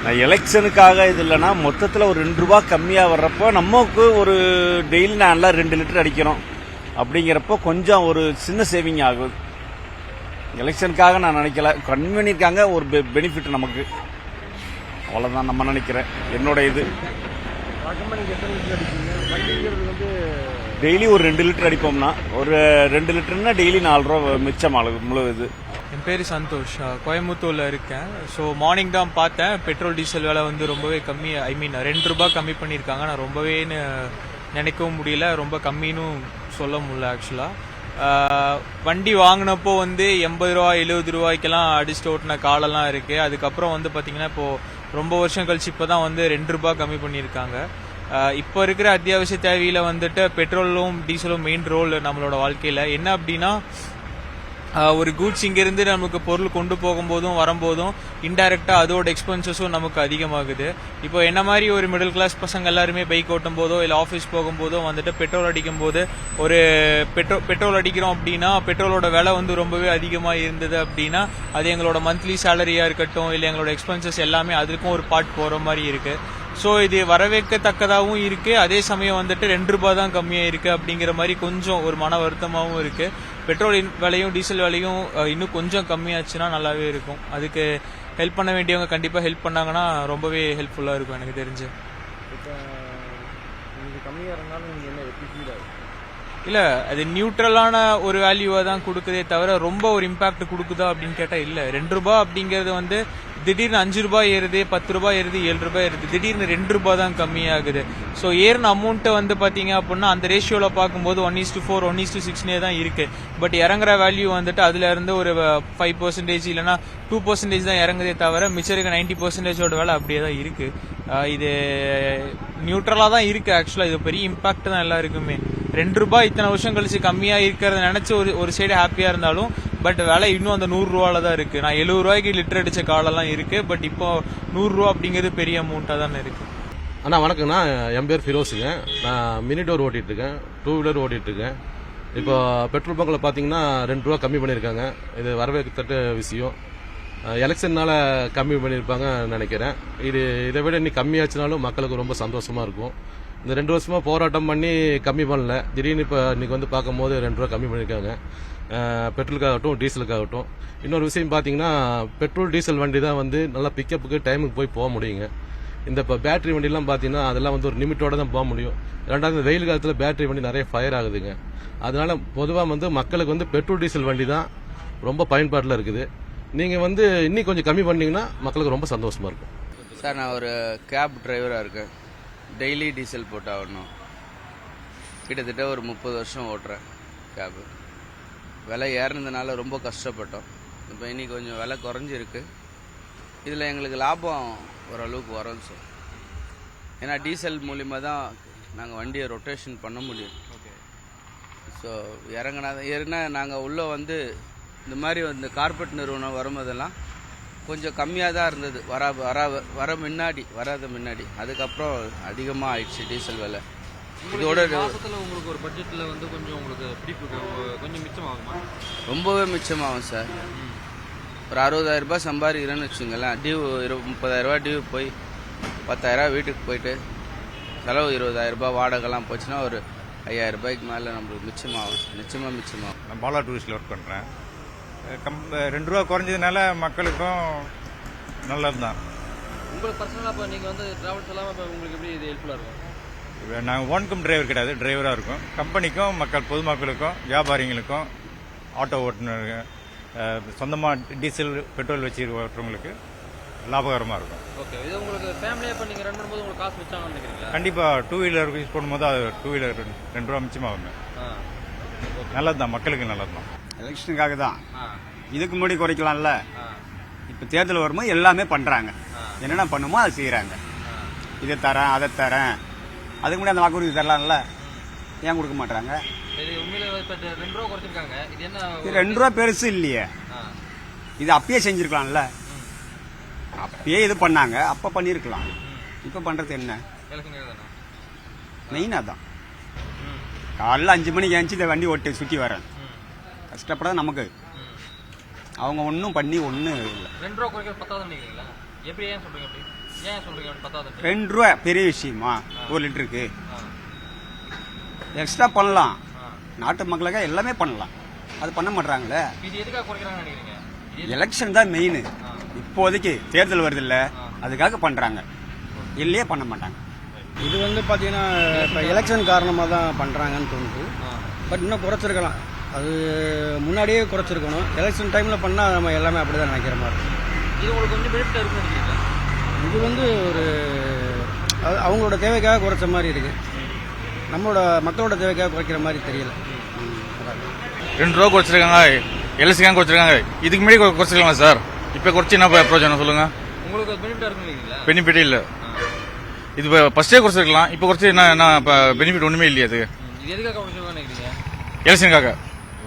நான் எலெக்ஷனுக்காக இது இல்லைன்னா மொத்தத்தில் ஒரு 2 ரூபா கம்மியாக வர்றப்போ நமக்கு ஒரு டெய்லி நல்லா 2 லிட்டர் அடிக்கிறோம் அப்படிங்கிறப்போ கொஞ்சம் ஒரு சின்ன சேவிங் ஆகுது. எலெக்ஷனுக்காக நான் நினைக்கல, கன்வீனியன்ட்காக ஒரு பெனிஃபிட் நமக்கு, அவ்வளோதான் நம்ம நினைக்கிறேன். என்னோட இது டெய்லி ஒரு 2 லிட்டர் அடிப்போம்னா, ஒரு 2 லிட்டர்னா டெய்லி 4 ரூபா மிச்சம் முழு இது. என் பேர் சந்தோஷ், கோயம்புத்தூரில் இருக்கேன். ஸோ மார்னிங் தான் பார்த்தேன் பெட்ரோல் டீசல் விலை வந்து ரொம்பவே கம்மி, ஐ மீன் 2 ரூபா கம்மி பண்ணியிருக்காங்க. நான் ரொம்பவே நினைக்கவும் முடியல, ரொம்ப கம்மின்னு சொல்ல முடியல. ஆக்சுவலாக வண்டி வாங்கினப்போ வந்து 80 ரூபா 70 ரூபாய்க்கெல்லாம் அடிச்சுட்டு ஓட்டின காலெல்லாம் இருக்குது. அதுக்கப்புறம் வந்து பார்த்தீங்கன்னா இப்போது ரொம்ப வருஷம் கழிச்சு இப்போ தான் வந்து 2 ரூபா கம்மி பண்ணியிருக்காங்க. இப்போ இருக்கிற அத்தியாவசிய தேவையில் வந்துட்டு பெட்ரோலும் டீசலும் மெயின் ரோல் நம்மளோட வாழ்க்கையில். என்ன அப்படின்னா ஒரு கூட்ஸ் இங்கிருந்து நமக்கு பொருள் கொண்டு போகும்போதும் வரும்போதும் இன்டைரக்டாக அதோட எக்ஸ்பென்சஸும் நமக்கு அதிகமாகுது. இப்போ என்ன மாதிரி ஒரு மிடில் கிளாஸ் பசங்க எல்லாருமே பைக் ஓட்டும் போதோ இல்லை ஆஃபீஸ் போகும்போதோ வந்துட்டு பெட்ரோல் அடிக்கும் போது ஒரு பெட்ரோல் அடிக்கிறோம் அப்படின்னா பெட்ரோலோட விலை வந்து ரொம்பவே அதிகமாக இருந்தது அப்படின்னா அது எங்களோட மந்த்லி சேலரியாக இருக்கட்டும் இல்லை எங்களோட எக்ஸ்பென்சஸ் எல்லாமே அதுக்கும் ஒரு பார்ட் போகிற மாதிரி இருக்குது. ஸோ இது வரவேற்கத்தக்கதாகவும் இருக்குது, அதே சமயம் வந்துட்டு 2 ரூபா தான் கம்மியாக இருக்குது அப்படிங்கிற மாதிரி கொஞ்சம் ஒரு மன வருத்தமாகவும் இருக்குது. பெட்ரோல் விலையும் டீசல் விலையும் இன்னும் கொஞ்சம் கம்மியாச்சுன்னா நல்லாவே இருக்கும். அதுக்கு ஹெல்ப் பண்ண வேண்டியவங்க கண்டிப்பாக ஹெல்ப் பண்ணாங்கன்னா ரொம்பவே ஹெல்ப்ஃபுல்லாக இருக்கும் எனக்கு தெரிஞ்சு. இல்லை, அது நியூட்ரலான ஒரு வேல்யூவாக தான் கொடுக்குதே தவிர ரொம்ப ஒரு இம்பாக்ட் கொடுக்குதா அப்படின்னு கேட்டால் இல்லை. 2 ரூபா அப்படிங்கிறது வந்து திடீர்னு 5 ரூபாய் ஏறுது, 10 ரூபாய் ஏறுது, 7 ரூபாய் ஏறுது, திடீர்னு 2 ரூபாய் தான் கம்மியாகுது. ஸோ ஏறின அமௌண்ட்டை வந்து பார்த்தீங்க அப்படின்னா அந்த ரேஷியோவில் பார்க்கும்போது 1:4 1:6 தான் இருக்கு. பட் இறங்குற வேல்யூ வந்துட்டு அதுல இருந்து ஒரு 5% இல்லைன்னா 2% தான் இறங்குதே தவிர மிச்சம் இருக்க 90% வேலை அப்படியே தான் இருக்கு. இது நியூட்ரலா தான் இருக்கு. ஆக்சுவலா இது பெரிய இம்பாக்ட் தான் எல்லாருக்குமே. 2 ரூபாய் இத்தனை வருஷம் கழிச்சு கம்மியா இருக்கிறத நினைச்சு ஒரு சைடு ஹாப்பியா இருந்தாலும் பட் விலை இன்னும் அந்த 100 ரூபால தான் இருக்கு. நான் 70 ரூபாய்க்கு லிட்டர் அடிச்ச காலெல்லாம் இருக்கு. பட் இப்போ 100 ரூபா அப்படிங்கிறது பெரிய அமௌண்டா தானே இருக்கு. அண்ணா வணக்கம்ண்ணா, என் பேர் ஃபிரோஸுங்க. நான் மினி டோர் ஓட்டிட்டு இருக்கேன், 2 வீலர் ஓட்டிட்டு இருக்கேன். இப்போ பெட்ரோல் பங்கில் பார்த்தீங்கன்னா 2 ரூபா கம்மி பண்ணியிருக்காங்க. இது வரவேற்கத்தக்க விஷயம். எலெக்ஷன்னால கம்மி பண்ணியிருப்பாங்கன்னு நினைக்கிறேன். இதை விட இன்னைக்கு கம்மியாச்சுனாலும் மக்களுக்கு ரொம்ப சந்தோஷமா இருக்கும். இந்த 2 வருஷமா போராட்டம் பண்ணி கம்மி பண்ணல, திடீர்னு இப்போ இன்னைக்கு வந்து பார்க்கும்போது 2 ரூபா கம்மி பண்ணியிருக்காங்க. பெட்ரோலுக்காகட்டும் டீசலுக்காகட்டும். இன்னொரு விஷயம் பார்த்தீங்கன்னா பெட்ரோல் டீசல் வண்டி தான் வந்து நல்லா பிக்கப்புக்கு டைமுக்கு போக முடியுங்க. இந்த இப்போ பேட்டரி வண்டிலாம் பார்த்தீங்கன்னா அதெல்லாம் வந்து ஒரு லிமிட்டோட தான் போக முடியும். ரெண்டாவது வெயில் காலத்தில் பேட்டரி வண்டி நிறைய ஃபயர் ஆகுதுங்க. அதனால பொதுவாக வந்து மக்களுக்கு வந்து பெட்ரோல் டீசல் வண்டி தான் ரொம்ப பயன்பாட்டில் இருக்குது. நீங்கள் வந்து இன்னும் கொஞ்சம் கம்மி பண்ணீங்கன்னா மக்களுக்கு ரொம்ப சந்தோஷமா இருக்கும். சார், நான் ஒரு கேப் டிரைவராக இருக்கேன். டெய்லி டீசல் போட்டாகணும். கிட்டத்தட்ட ஒரு 30 வருஷம் ஓட்டுறேன் கேபு. விலை ஏறினதுனால ரொம்ப கஷ்டப்பட்டோம். இப்போ இன்னைக்கு கொஞ்சம் விலை குறைஞ்சிருக்கு. இதில் எங்களுக்கு லாபம் ஓரளவுக்கு வரும் சார். ஏன்னா டீசல் மூலிமா தான் நாங்கள் வண்டியை ரொட்டேஷன் பண்ண முடியும். ஸோ ஏறினா நாங்கள் உள்ளே வந்து இந்த மாதிரி வந்து கார்பரேட் நிறுவனம் வரும்போதெல்லாம் கொஞ்சம் கம்மியாக தான் இருந்தது. வராத முன்னாடி அதுக்கப்புறம் அதிகமாக ஆயிடுச்சு டீசல் விலை. இதோட உங்களுக்கு ஒரு பட்ஜெட்டில் வந்து கொஞ்சம் உங்களுக்கு பிடிப்பு கொஞ்சம் மிச்சமாகுமா? ரொம்பவே மிச்சமாகும் சார். ஒரு 60,000 ரூபாய் சம்பாதிக்கிறேன்னு வச்சுங்களேன். டியூ 30,000 ரூபாய் டியூ போய் 10,000 ரூபாய் வீட்டுக்கு போயிட்டு செலவு 20,000 ரூபாய் வாடகைலாம் போச்சுன்னா ஒரு 5,000 ரூபாய்க்கு மேலே நம்மளுக்கு நிச்சயமாக மிச்சமாகும். நான் பாலா டூரிஸ்டில் ஒர்க் பண்ணுறேன். 2 ரூபா குறைஞ்சதுனால மக்களுக்கும் நல்லது தான். உங்களுக்கு பர்சனலாக இப்போ நீங்கள் வந்து ட்ராவல்ஸ் எல்லாம் இப்போ உங்களுக்கு எப்படி இது ஹெல்ப்ஃபுல்லாக இருக்கும்? நாங்கள் ஓன்கம் டிரைவர் கிடையாது, டிரைவராக இருக்கும். கம்பெனிக்கும் பொதுமக்களுக்கும் வியாபாரிகளுக்கும் ஆட்டோ ஓட்டுநருக்கு சொந்தமாக டீசல் பெட்ரோல் வச்சு ஓட்டுறவங்களுக்கு லாபகரமாக இருக்கும். ஓகே, இது உங்களுக்கு ஃபேமிலியாக இப்போ நீங்கள் ரன் பண்ணும்போது உங்களுக்கு காசு மிச்சம் நினைக்கிறீங்களா? கண்டிப்பாக 2 வீலர் யூஸ் பண்ணும்போது அது 2 வீலர் 2 ரூபா மிச்சமாகுங்க. நல்லது தான், மக்களுக்கு நல்லது தான். எலெக்ஷனுக்காக தான். இதுக்கு முன்னாடி குறைக்கலாம்ல. இப்போ தேர்தல் வரும்போது எல்லாமே பண்ணுறாங்க. என்னென்ன பண்ணுமோ அதை செய்கிறாங்க. இதை தரேன் அதை தரேன். அதுக்கு முன்னாடி அந்த வாக்குறுதி தரலாம்ல, ஏன் கொடுக்க மாட்டாங்க? 2 ரூபா பெருசு இல்லையே. இது அப்பயே செஞ்சிருக்கலாம்ல. அப்பயே இது பண்ணாங்க, அப்ப பண்ணிருக்கலாம். இப்ப பண்றது என்ன? மெயினா தான் காலைல 5 மணிக்கு ஏஞ்சி இந்த வண்டி ஓட்டி சுற்றி வரேன். கஷ்டப்படாத நமக்கு. அவங்க ஒன்றும் பண்ணி ஒன்றும் இல்லை. ஏன் சொல்றீங்க பத்தாது? 2 ரூபா பெரிய விஷயமா 1 லிட்டருக்கு? எக்ஸ்ட்ரா பண்ணலாம், நாட்டு மக்களுக்காக எல்லாமே பண்ணலாம், அது பண்ண மாட்டாங்களே. இது எதுக்காக குறைக்கிறாங்கன்னு நினைக்கிறீங்க? எலெக்ஷன் தான் மெயின். இப்போதைக்கு தேர்தல் வருது இல்ல, அதுக்காக பண்றாங்க, இல்லையே பண்ண மாட்டாங்க. இது வந்து பார்த்தீங்கன்னா இப்போ எலெக்ஷன் காரணமாக தான் பண்ணுறாங்கன்னு தோணுது. பட் இன்னும் குறைச்சிருக்கலாம், அது முன்னாடியே குறைச்சிருக்கணும். எலெக்ஷன் டைமில் பண்ணால் நம்ம எல்லாமே அப்படி தான் நினைக்கிற மாதிரி இருக்கும். இது உங்களுக்கு கொஞ்சம் பெனிஃபிட்டாக இருக்குன்னு நினைக்கிறீங்களா? இது வந்து ஒரு அவங்களோட தேவைக்காக குறைச்ச மாதிரி இருக்கு, நம்மளோட மக்களோட தேவைக்காக குறைக்கிற மாதிரி தெரியல. 2 ரூபா குறைச்சிருக்காங்க, எல்எஸ்சிக்காக குறைச்சிருக்காங்க. இதுக்கு முன்னாடி குறைச்சிருக்கலாம் சார், இப்போ குறைச்சி என்ன பிரயோஜனம் சொல்லுங்க? உங்களுக்கு பெனிஃபிட்டாக இருக்குன்னு நினைக்கிறீங்களா? பெனிஃபிட்டே இல்லை. இது ஃபர்ஸ்டே குறைச்சிருக்கலாம், இப்போ குறைச்சி என்ன பெனிஃபிட் ஒன்றுமே இல்லையா? அது இது எதுக்காக குறைச்சிருக்காங்கன்னு நினைக்கிறீங்க? எலெக்ஷனுக்காக.